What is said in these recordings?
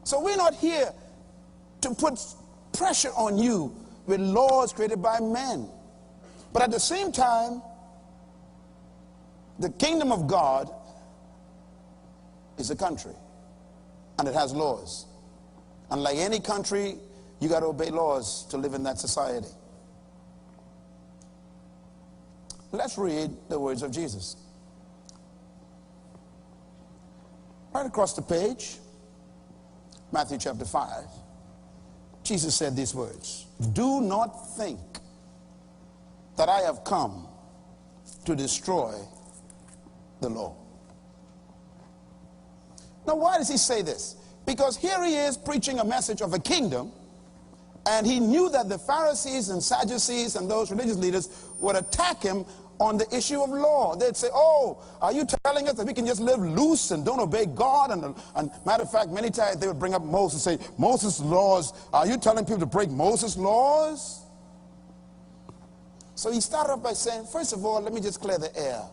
So we're not here to put pressure on you with laws created by men. But at the same time, the kingdom of God is a country, and it has laws. And like any country, you got to obey laws to live in that society. Let's read the words of Jesus. Right across the page, Matthew chapter 5. Jesus said these words, "Do not think that I have come to destroy the law." Now, why does he say this? Because here he is preaching a message of a kingdom, and he knew that the Pharisees and Sadducees and those religious leaders would attack him on the issue of law. They'd say, "Oh, are you telling us that we can just live loose and don't obey God?" And matter of fact, many times they would bring up Moses and say, "Moses' laws, are you telling people to break Moses' laws?" So he started off by saying, first of all, let me just clear the air.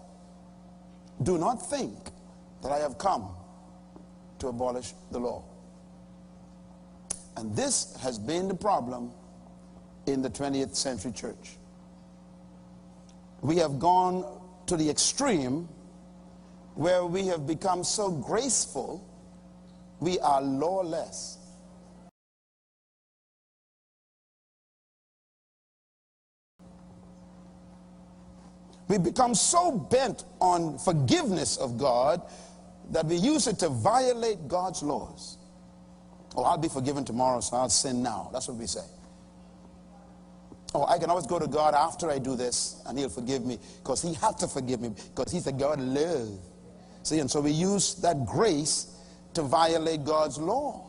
Do not think that I have come to abolish the law. And this has been the problem in the 20th century church. We have gone to the extreme where we have become so graceful, we are lawless. We become so bent on forgiveness of God that we use it to violate God's laws. Oh, I'll be forgiven tomorrow, so I'll sin now. That's what we say. Oh, I can always go to God after I do this, and he'll forgive me, because he has to forgive me, because he's a God of love. See, and so we use that grace to violate God's law.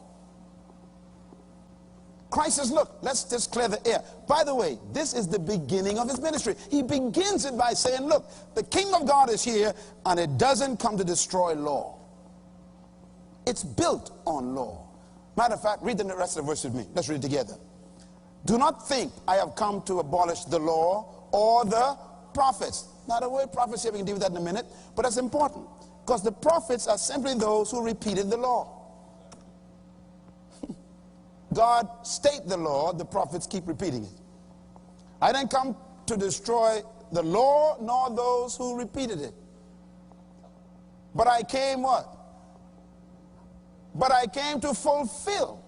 Christ says, look, let's just clear the air. By the way, this is the beginning of his ministry. He begins it by saying, look, the kingdom of God is here, and it doesn't come to destroy law. It's built on law. Matter of fact, read the rest of the verse with me. Let's read it together. Do not think I have come to abolish the law or the prophets. Now, the word prophets here, we can deal with that in a minute, but that's important, because the prophets are simply those who repeated the law. God state the law, the prophets keep repeating it. I didn't come to destroy the law nor those who repeated it. But I came what? But I came to fulfill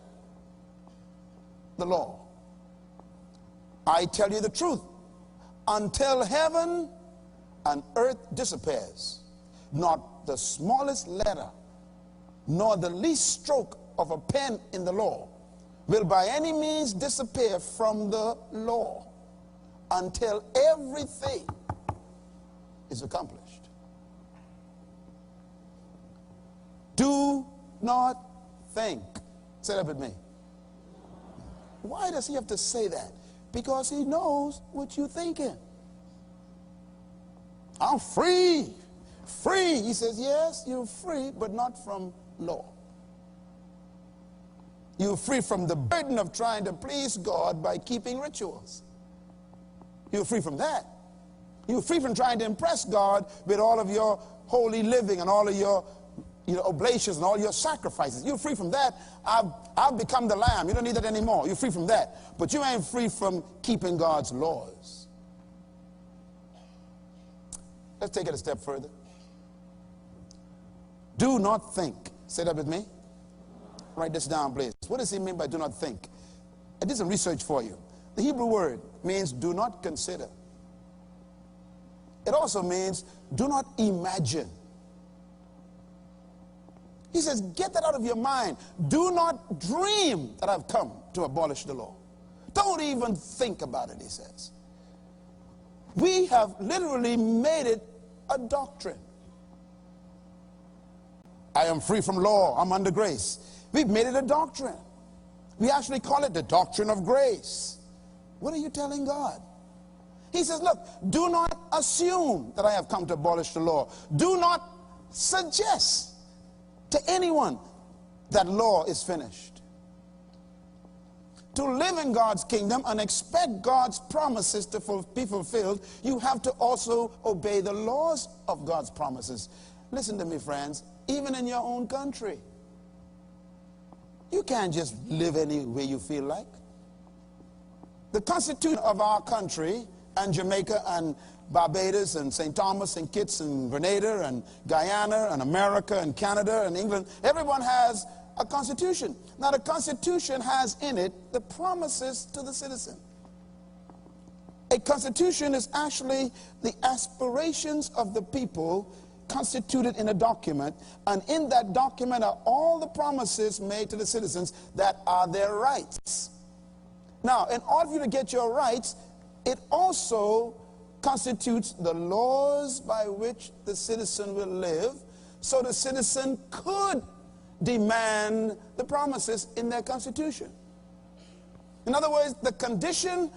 the law. I tell you the truth. Until heaven and earth disappears, not the smallest letter, nor the least stroke of a pen in the law will by any means disappear from the law until everything is accomplished. Do not think. Say that with me. Why does he have to say that? Because he knows what you're thinking. I'm free. Free. He says, yes, you're free, but not from law. You're free from the burden of trying to please God by keeping rituals. You're free from that. You're free from trying to impress God with all of your holy living and all of your oblations and all your sacrifices. You're free from that. I've become the lamb. You don't need that anymore. You're free from that. But you ain't free from keeping God's laws. Let's take it a step further. Do not think. Say that with me. Write this down, please. What does he mean by do not think? I did some research for you. The Hebrew word means do not consider. It also means do not imagine. He says, get that out of your mind. Do not dream that I've come to abolish the law. Don't even think about it, he says. We have literally made it a doctrine. I am free from law. I'm under grace. We've made it a doctrine. We actually call it the doctrine of grace. What are you telling God? He says, look, do not assume that I have come to abolish the law. Do not suggest to anyone that law is finished. To live in God's kingdom and expect God's promises to be fulfilled, you have to also obey the laws of God's promises. Listen to me, friends, even in your own country. You can't just live any way you feel like. The Constitution of our country, and Jamaica and Barbados and St. Thomas and Kitts and Grenada and Guyana and America and Canada and England, everyone has a constitution. Now the Constitution has in it the promises to the citizen. A constitution is actually the aspirations of the people constituted in a document, and in that document are all the promises made to the citizens that are their rights. Now, in order for you to get your rights, it also constitutes the laws by which the citizen will live, so the citizen could demand the promises in their constitution. In other words, the condition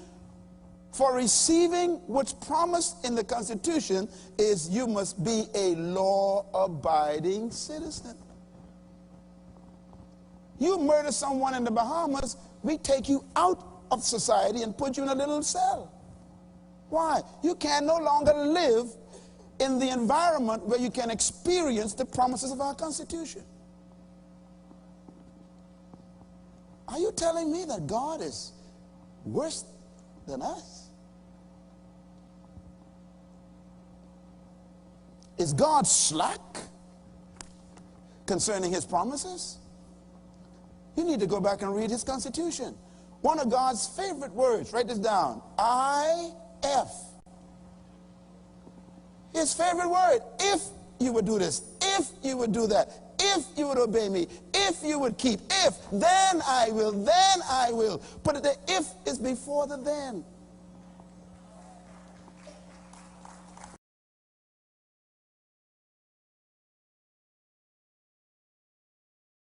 for receiving what's promised in the Constitution is you must be a law-abiding citizen. You murder someone in the Bahamas, we take you out of society and put you in a little cell. Why? You can no longer live in the environment where you can experience the promises of our Constitution. Are you telling me that God is worse than us? Is God slack concerning his promises? You need to go back and read his Constitution. One of God's favorite words, write this down, I-F. His favorite word, if you would do this, if you would do that, if you would obey me, if you would keep, if, then I will, then I will. Put it there, if is before the then.